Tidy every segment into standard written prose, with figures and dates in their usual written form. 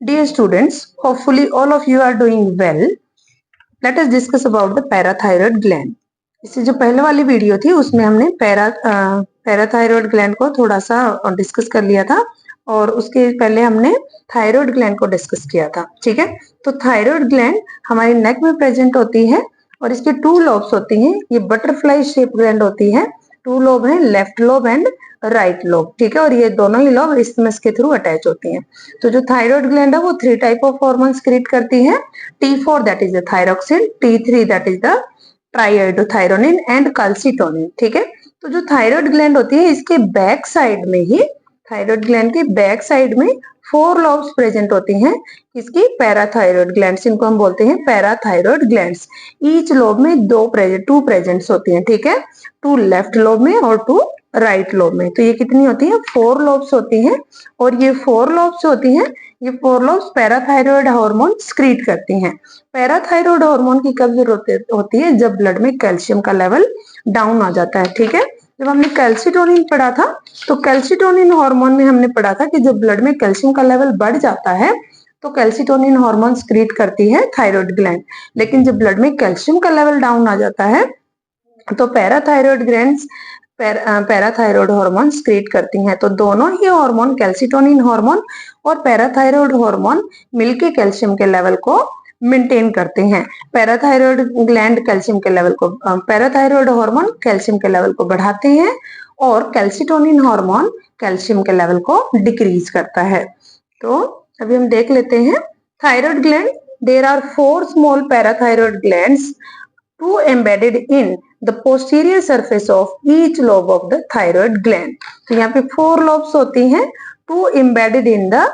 Dear students, hopefully all of you are doing well. Let us discuss about the parathyroid gland. इससे जो पहले वाली video थी उसमें हमने पैराथायरॉयड ग्लैंड को थोड़ा सा डिस्कस कर लिया था और उसके पहले हमने थायराइड ग्लैंड को डिस्कस किया था। ठीक है, तो थायराइड ग्लैंड हमारी नेक में प्रेजेंट होती है और इसके 2 लोब्स होती हैं। ये बटरफ्लाई शेप ग्लैंड होती है। 2 लोब है, left lobe and right lobe. ठीक है, और ये दोनों ही लोब इस्थमस के थ्रू अटैच होती हैं। तो जो थायराइड ग्लैंड है वो 3 टाइप ऑफ हार्मोन क्रिएट करती है। T4 that is the thyroxine, T3 that is the triiodothyronine and calcitonin. ठीक है, तो जो थायराइड ग्लैंड होती है इसके बैक साइड में ही, थायराइड ग्लैंड के बैक साइड में 4 लोब्स प्रेजेंट होती हैं। इसकी पैराथायराइड ग्लैंड्स, इनको हम बोलते हैं पैराथायराइड ग्लैंड्स। ईच लोब में 2 प्रेजेंट्स होती हैं। ठीक है, 2 लेफ्ट लोब में और 2 राइट लोब में। तो ये कितनी होती है? 4 लोब्स होती हैं। और ये 4 लोब्स होती हैं, ये 4 लोब्स पैराथायराइड हार्मोन स्क्रीट करती हैं। पैराथायराइड हार्मोन की कब जरूरत होती है? जब ब्लड में कैल्शियम का लेवल डाउन आ जाता है। ठीक है, जब हमने कैल्सिटोनिन पढ़ा था तो कैल्सिटोनिन हार्मोन में हमने पढ़ा था कि जब ब्लड में कैल्शियम का लेवल बढ़ जाता है तो कैल्सिटोनिन हार्मोन स्क्रीट करती है थायराइड ग्लैंड। लेकिन जब ब्लड में कैल्शियम का लेवल डाउन आ जाता है तो parathyroid glands parathyroid hormone secrete करती हैं। तो दोनों ही हार्मोन, कैल्सिटोनिन हार्मोन और पैराथायराइड हार्मोन मिलके कैल्शियम के लेवल को मेंटेन करते हैं। पैराथायराइड ग्लैंड कैल्शियम के लेवल को, पैराथायराइड हार्मोन कैल्शियम के लेवल को बढ़ाते हैं और कैल्सिटोनिन हार्मोन कैल्शियम के लेवल को डिक्रीज करता है। तो अभी हम देख लेते हैं thyroid gland. There are 4 small parathyroid glands, 2 embedded in the posterior surface of each lobe of the thyroid gland. तो यहाँ पे 4 lobes होती हैं, 2 embedded in the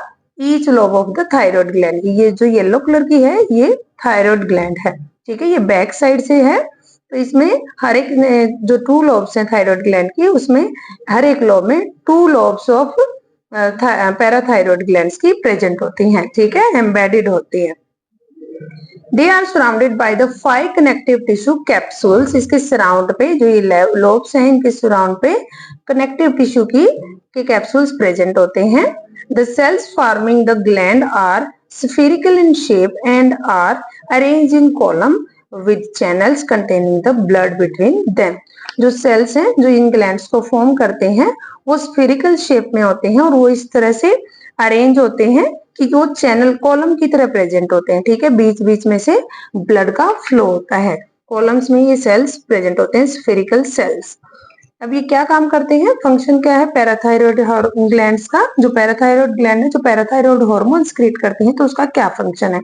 each lobe of the thyroid gland. ये जो येलो कलर की है ये थायराइड ग्लैंड है। ठीक है, ये बैक साइड से है। तो इसमें हर एक जो 2 लोब्स हैं थायराइड ग्लैंड की, उसमें हर एक लोब में 2 लोब्स ऑफ पैराथायराइड ग्लैंड्स की प्रेजेंट होती हैं। ठीक है, एम्बेडेड होती है। They are surrounded by the 5 connective tissue capsules. इसके सराउंड पे जो ये लोब्स हैं इनके सराउंड पे कनेक्टिव टिश्यू के कैप्सूल्स प्रेजेंट होते हैं। The cells forming the gland are spherical in shape and are arranged in column with channels containing the blood between them. जो सेल्स हैं जो इन ग्लैंड्स को फॉर्म करते हैं वो स्फेरिकल शेप में होते हैं और वो इस तरह से अरेंज होते हैं कि वो चैनल कॉलम की तरह प्रेजेंट होते हैं। ठीक है, बीच बीच में से ब्लड का फ्लो होता है। कॉलम्स में ये सेल्स प्रेजेंट होते हैं, स्फेरिकल सेल्स। अब ये क्या काम करते हैं? फंक्शन क्या है पैराथायराइड ग्लैंड्स का? जो पैराथायराइड ग्लैंड है जो पैराथायराइड हार्मोन क्रिएट करते हैं, तो उसका क्या फंक्शन है?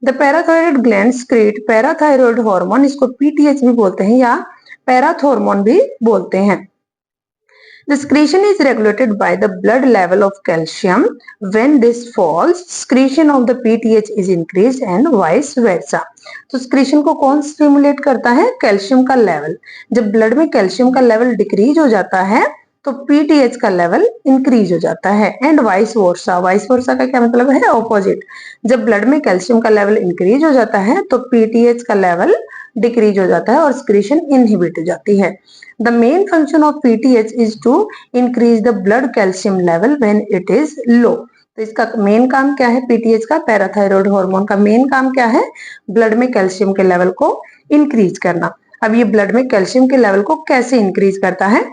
The parathyroid glands create parathyroid hormone, इसको पीटीएच भी बोलते हैं या पैराथॉर्मोन भी बोलते हैं। The secretion is regulated by the blood level of calcium. When this falls, secretion of the PTH is increased and vice versa. तो secretion को कौन स्टिमुलेट करता है? कैल्शियम का लेवल। जब ब्लड में कैल्शियम का लेवल डिक्रीज हो जाता है तो पीटीएच का लेवल इंक्रीज हो जाता है and vice versa. Vice versa का क्या मतलब है? ऑपोजिट। जब ब्लड में कैल्शियम का लेवल इंक्रीज हो जाता है तो पीटीएच का लेवल डिक्रीज हो जाता है और सिक्रीशन इनहिबिट हो जाती है। The main function of PTH is to increase the blood calcium level when it is low. तो इसका मेन काम क्या है? पीटीएच का, पैराथायराइड हार्मोन का मेन काम क्या है? ब्लड में कैल्शियम के लेवल को इंक्रीज करना। अब ये ब्लड में कैल्शियम के लेवल को कैसे इंक्रीज करता है?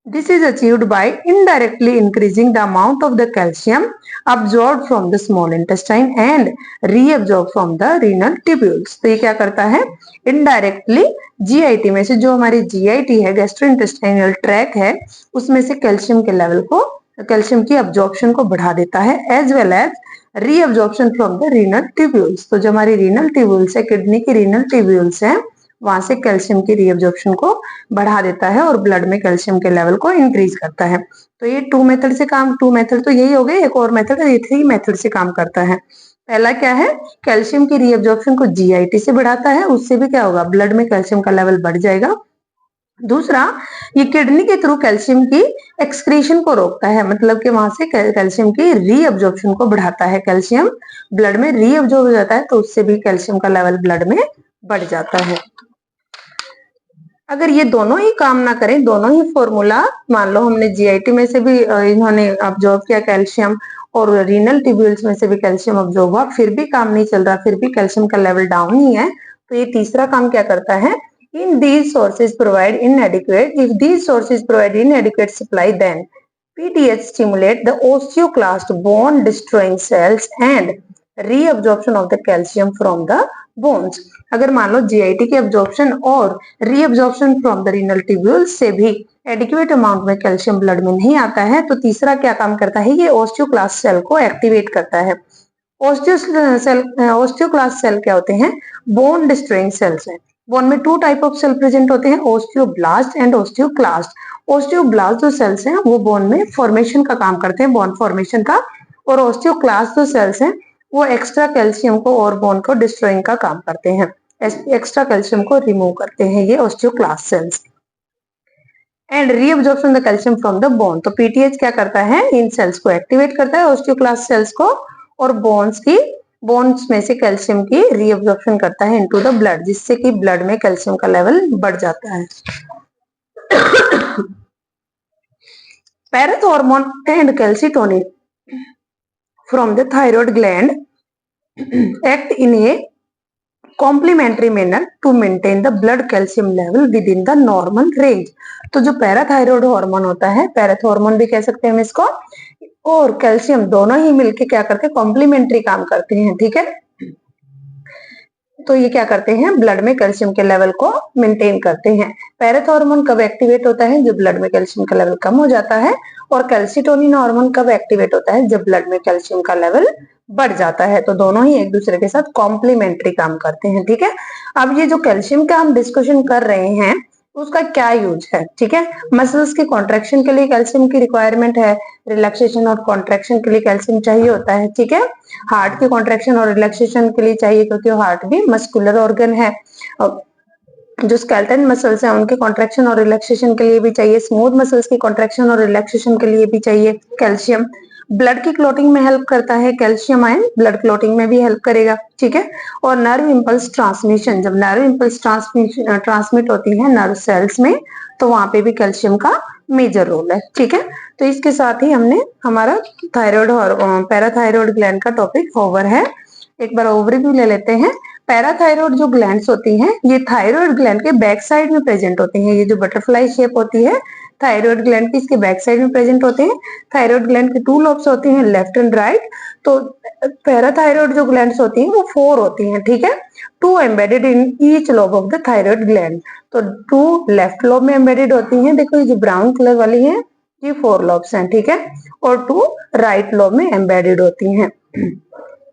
This is achieved by indirectly increasing the amount of the calcium absorbed from the small intestine and reabsorbed from the renal tubules. तो ये क्या करता है? इनडायरेक्टली जीआईटी में से, जो हमारी जीआईटी है गैस्ट्रोइंटेस्टाइनल ट्रैक है, उसमें से कैल्शियम के लेवल को, कैल्शियम की अब्जॉर्प्शन को बढ़ा देता है as well as reabsorption from the renal tubules. तो जो हमारी रीनल ट्यूब्यूल्स है, किडनी की रीनल ट्यूब्यूल्स है, वहां से कैल्शियम की रीअब्जॉर्प्शन को बढ़ा देता है और ब्लड में कैल्शियम के लेवल को इंक्रीज करता है। तो ये 2 मेथड से काम, 2 मेथड तो यही हो गए, एक और मेथड है, ये 3 मेथड से काम करता है। पहला क्या है? कैल्शियम की रीअब्जॉर्प्शन को जीआईटी से बढ़ाता है, उससे भी क्या होगा? ब्लड में कैल्शियम का लेवल बढ़ जाएगा। दूसरा, ये किडनी के थ्रू कैल्शियम की एक्सक्रीशन को रोकता है, मतलब कि वहां से कैल्शियम की रीअब्जॉर्प्शन को बढ़ाता है। कैल्शियम ब्लड में रीअब्जॉर्ब हो जाता है तो उससे भी कैल्शियम का लेवल ब्लड में बढ़ जाता है। अगर ये दोनों ही काम ना करें, दोनों ही फॉर्मूला, मान लो हमने जीआईटी में से भी इन्होंने अब्जॉर्ब किया कैल्शियम और रीनल ट्यूब्यूल्स में से भी कैल्शियम अब्जॉर्ब हुआ, फिर भी काम नहीं चल रहा, फिर भी कैल्शियम का लेवल डाउन ही है, तो ये तीसरा काम क्या करता है, in these sources provide inadequate, if these sources provide inadequate supply then PTH stimulate the osteoclast bone destroying cells and reabsorption of the calcium from the bones. अगर मान लो GIT की absorption और reabsorption from the renal tubules से भी adequate amount में calcium blood में नहीं आता है, तो तीसरा क्या काम करता है, ये ओस्टियोक्लास्ट सेल को एक्टिवेट करता है। ओस्टियोक्लास्ट सेल क्या होते हैं, बोन डिस्ट्रॉइंग सेल्स हैं। बोन में two type of cell present होते हैं, ओस्टियोब्लास्ट एंड ओस्टियोक्लास्ट। ओस्टियोब्लास्ट जो सेल्स हैं वो बोन में फॉर्मेशन का काम करते हैं, बोन फॉर्मेशन का, और ओस्टियोक्लास्ट जो सेल्स हैं वो एक्स्ट्रा कैल्शियम को और बोन को डिस्ट्रॉइंग का काम करते हैं, एक्स्ट्रा कैल्शियम को रिमूव करते हैं ये osteoclast cells. And reabsorption the calcium from the bone, तो पीटीएच क्या करता है, इन सेल्स को एक्टिवेट करता है, ओस्टियोक्लास्ट सेल्स को, और बोन्स में से कैल्शियम की रीअब्जॉर्प्शन करता है इनटू द ब्लड, जिससे कि ब्लड में कैल्शियम का लेवल बढ़ जाता है। Parathormone and calcitonin from the thyroid gland act in a complementary manner to maintain the blood calcium level within the normal range. तो जो पैराथायरॉयड हार्मोन होता है, पैराथॉर्मोन भी कह सकते हैं हम इसको, और कैल्शियम दोनों ही मिलके क्या करते हैं, कॉम्प्लीमेंट्री काम करते हैं, ठीक है। तो ये क्या करते हैं, ब्लड में कैल्शियम के लेवल को मेंटेन करते हैं। पैराथॉर्मोन कब एक्टिवेट होता है, जब ब्लड में कैल्शियम का लेवल कम हो जाता है, और कैल्सिटोनिन हार्मोन कब एक्टिवेट होता है, जब ब्लड में कैल्शियम का लेवल बढ़ जाता है। तो दोनों ही एक दूसरे के साथ कॉम्प्लीमेंट्री काम करते हैं, ठीक है। अब ये जो कैल्शियम का हम डिस्कशन कर रहे हैं उसका क्या यूज है, ठीक है। मसल्स की कॉन्ट्रैक्शन के लिए कैल्शियम की रिक्वायरमेंट है, रिलैक्सेशन और कॉन्ट्रैक्शन के लिए कैल्शियम चाहिए होता है, ठीक है। हार्ट की कॉन्ट्रैक्शन और रिलैक्सेशन के लिए चाहिए, क्योंकि हार्ट भी मस्कुलर ऑर्गन है। जो स्केलेटन मसल्स हैं उनके कॉन्ट्रैक्शन और रिलैक्सेशन के लिए भी चाहिए, स्मूथ मसल्स की कॉन्ट्रैक्शन और रिलैक्सेशन के लिए भी चाहिए कैल्शियम। ब्लड की क्लॉटिंग में हेल्प करता है कैल्शियम आयन, ब्लड क्लॉटिंग में भी हेल्प करेगा, ठीक है। और नर्व इंपल्स ट्रांसमिशन, जब नर्व इंपल्स ट्रांसमिट होती है नर्व सेल्स में, तो वहां पे भी कैल्शियम का मेजर रोल है, ठीक है। तो इसके साथ ही हमने हमारा थायराइड और पैराथायरॉयड ग्लैंड का टॉपिक ओवर है। एक बार ओवरव्यू ले लेते हैं। पैराथायरॉयड जो ग्लैंड्स होती हैं ये थायराइड ग्लैंड के बैक साइड में प्रेजेंट होती हैं। ये जो बटरफ्लाई शेप होती है थायराइड ग्लैंड की, इसके बैक साइड में प्रेजेंट होते हैं। थायराइड ग्लैंड के टू लोब्स होते हैं, लेफ्ट एंड राइट। तो पैराथायरॉयड जो ग्लैंड्स होती हैं वो 4 होती हैं, ठीक है। 2 embedded in each lobe of the thyroid gland, तो 2 लेफ्ट लोब में एम्बेडेड होती हैं। देखो ये जो ब्राउन कलर वाली है ये 4 लोब्स हैं, ठीक है, और 2 राइट लोब में एम्बेडेड होती हैं।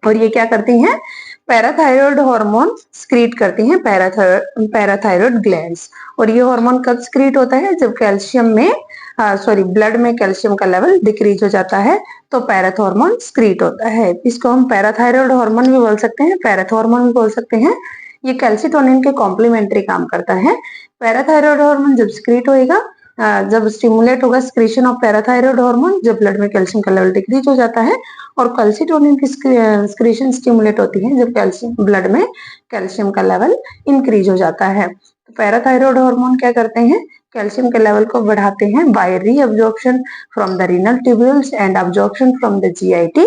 और ये क्या करती हैं, पैराथायरॉयड हार्मोन स्क्रीट करती हैं पैराथायरॉयड ग्लैंड्स। और ये हार्मोन कब स्क्रीट होता है, जब कैल्शियम में ब्लड में कैल्शियम का लेवल डिक्रीज हो जाता है, तो पैराथॉर्मोन स्क्रीट होता है। इसको हम पैराथायरॉयड हार्मोन भी बोल सकते हैं, पैराथॉर्मोन भी बोल सकते हैं। ये कैल्सिटोनिन के कॉम्प्लीमेंट्री काम करता है। पैराथायरॉयड हार्मोन जब स्क्रीट होएगा, जब स्टिमुलेट होगा स्क्रीशन ऑफ पैराथायरॉयड हार्मोन, जब ब्लड में कैल्शियम का लेवल डिक्रीज हो जाता है। और कैल्सिटोनिन की स्क्रीशन स्टिमुलेट होती है जब कैल्शियम ब्लड में कैल्शियम का लेवल इंक्रीज हो जाता है। तो पैराथायरॉयड हार्मोन क्या करते हैं, कैल्शियम के लेवल को बढ़ाते हैं by reabsorption from the renal tubules and absorption from the GIT,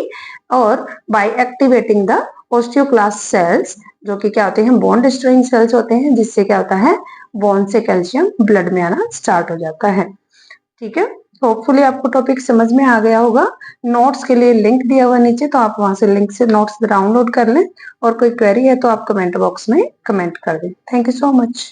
और by activating the osteoclast cells, जो कि क्या होते हैं, बोन डिस्ट्रॉइंग सेल्स होते हैं, जिससे क्या होता है, बोन से कैल्शियम ब्लड में आना स्टार्ट हो जाता है, ठीक है। होपफुली आपको टॉपिक समझ में आ गया होगा। नोट्स के लिए लिंक दिया हुआ नीचे, तो आप वहां से लिंक से नोट्स डाउनलोड कर लें, और कोई क्वेरी है तो आप कमेंट बॉक्स में कमेंट कर दें। Thank you so much.